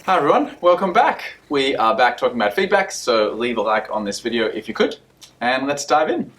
Hi everyone, welcome back. We are back talking about feedback, so leave a like on this video if you could, and let's dive in.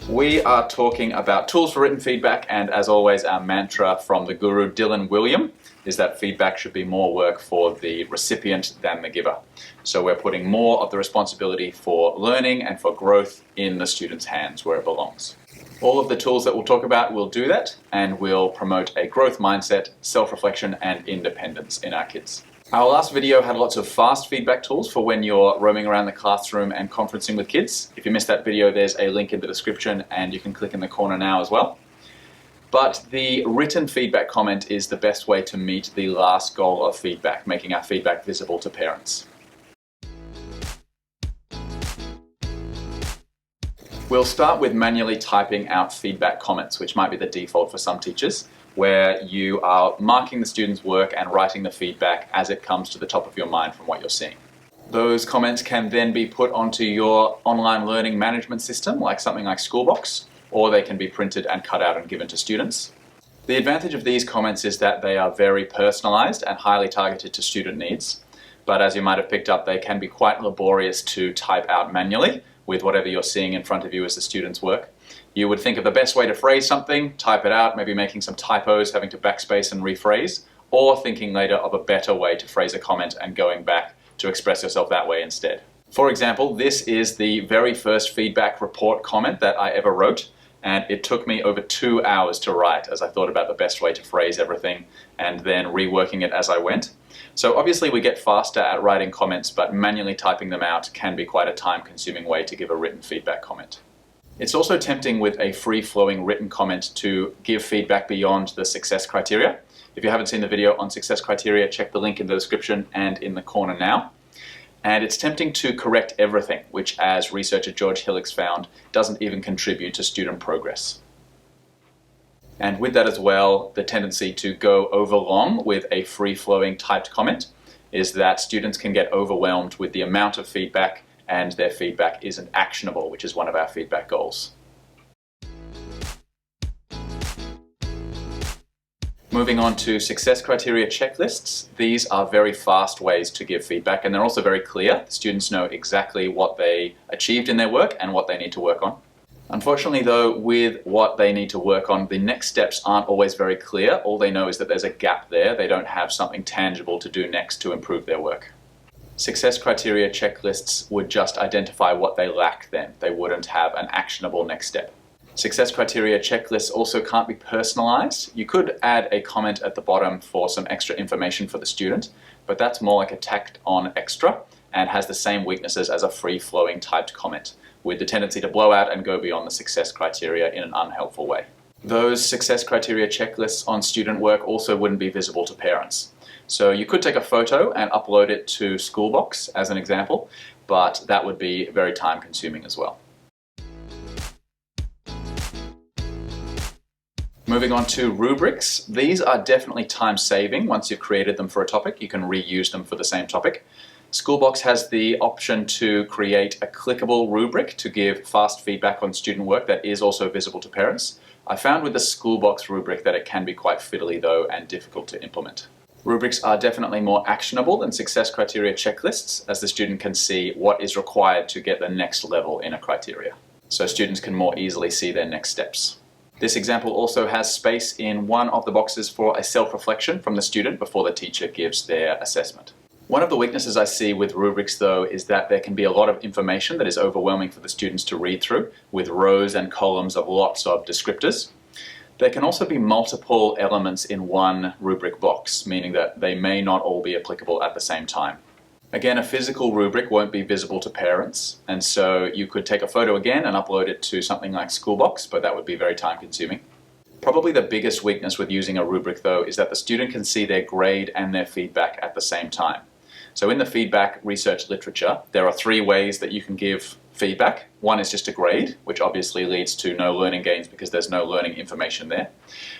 We are talking about tools for written feedback, and as always, our mantra from the guru Dylan William is that feedback should be more work for the recipient than the giver. So we're putting more of the responsibility for learning and for growth in the student's hands where it belongs. All of the tools that we'll talk about will do that, and will promote a growth mindset, self-reflection, and independence in our kids. Our last video had lots of fast feedback tools for when you're roaming around the classroom and conferencing with kids. If you missed that video, there's a link in the description and you can click in the corner now as well. But the written feedback comment is the best way to meet the last goal of feedback, making our feedback visible to parents. We'll start with manually typing out feedback comments, which might be the default for some teachers, where you are marking the student's work and writing the feedback as it comes to the top of your mind from what you're seeing. Those comments can then be put onto your online learning management system, like something like Schoolbox, or they can be printed and cut out and given to students. The advantage of these comments is that they are very personalized and highly targeted to student needs, but as you might have picked up, they can be quite laborious to type out manually with whatever you're seeing in front of you as the student's work. You would think of the best way to phrase something, type it out, maybe making some typos, having to backspace and rephrase, or thinking later of a better way to phrase a comment and going back to express yourself that way instead. For example, this is the very first feedback report comment that I ever wrote, and it took me over 2 hours to write as I thought about the best way to phrase everything and then reworking it as I went. So obviously we get faster at writing comments, but manually typing them out can be quite a time-consuming way to give a written feedback comment. It's also tempting with a free-flowing written comment to give feedback beyond the success criteria. If you haven't seen the video on success criteria, check the link in the description and in the corner now. And it's tempting to correct everything, which, as researcher George Hillix found, doesn't even contribute to student progress. And with that as well, the tendency to go overlong with a free-flowing typed comment is that students can get overwhelmed with the amount of feedback and their feedback isn't actionable, which is one of our feedback goals. Moving on to success criteria checklists. These are very fast ways to give feedback, and they're also very clear. Students know exactly what they achieved in their work and what they need to work on. Unfortunately though, with what they need to work on, the next steps aren't always very clear. All they know is that there's a gap there. They don't have something tangible to do next to improve their work. Success criteria checklists would just identify what they lack then. They wouldn't have an actionable next step. Success criteria checklists also can't be personalized. You could add a comment at the bottom for some extra information for the student, but that's more like a tacked on extra and has the same weaknesses as a free-flowing typed comment, with the tendency to blow out and go beyond the success criteria in an unhelpful way. Those success criteria checklists on student work also wouldn't be visible to parents. So you could take a photo and upload it to Schoolbox as an example, but that would be very time-consuming as well. Moving on to rubrics. These are definitely time-saving. Once you've created them for a topic, you can reuse them for the same topic. Schoolbox has the option to create a clickable rubric to give fast feedback on student work that is also visible to parents. I found with the Schoolbox rubric that it can be quite fiddly though and difficult to implement. Rubrics are definitely more actionable than success criteria checklists, as the student can see what is required to get the next level in a criteria. So students can more easily see their next steps. This example also has space in one of the boxes for a self-reflection from the student before the teacher gives their assessment. One of the weaknesses I see with rubrics though is that there can be a lot of information that is overwhelming for the students to read through, with rows and columns of lots of descriptors. There can also be multiple elements in one rubric box, meaning that they may not all be applicable at the same time. Again, a physical rubric won't be visible to parents, and so you could take a photo again and upload it to something like Schoolbox, but that would be very time-consuming. Probably the biggest weakness with using a rubric though is that the student can see their grade and their feedback at the same time. So in the feedback research literature, there are 3 ways that you can give feedback. One is just a grade, which obviously leads to no learning gains because there's no learning information there.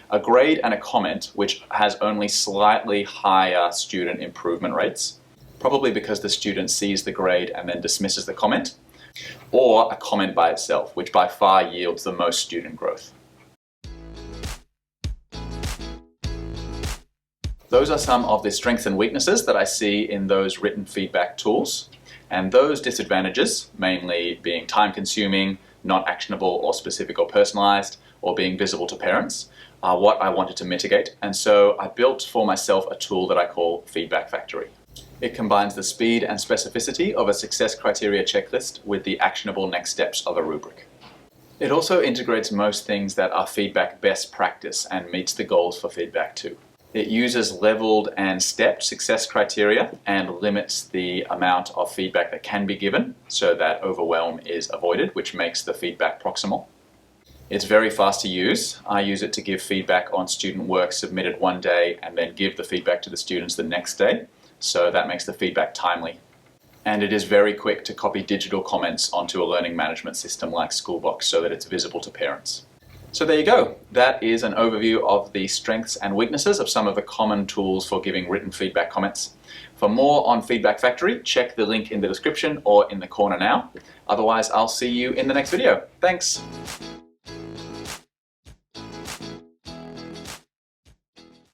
A grade and a comment, which has only slightly higher student improvement rates, probably because the student sees the grade and then dismisses the comment, or a comment by itself, which by far yields the most student growth. Those are some of the strengths and weaknesses that I see in those written feedback tools. And those disadvantages, mainly being time consuming, not actionable or specific or personalized, or being visible to parents, are what I wanted to mitigate. And so I built for myself a tool that I call Feedback Factory. It combines the speed and specificity of a success criteria checklist with the actionable next steps of a rubric. It also integrates most things that are feedback best practice and meets the goals for Feedback 2. It uses leveled and stepped success criteria and limits the amount of feedback that can be given so that overwhelm is avoided, which makes the feedback proximal. It's very fast to use. I use it to give feedback on student work submitted one day and then give the feedback to the students the next day. So that makes the feedback timely. And it is very quick to copy digital comments onto a learning management system like Schoolbox so that it's visible to parents. So there you go. That is an overview of the strengths and weaknesses of some of the common tools for giving written feedback comments. For more on Feedback Factory, check the link in the description or in the corner now. Otherwise, I'll see you in the next video. Thanks.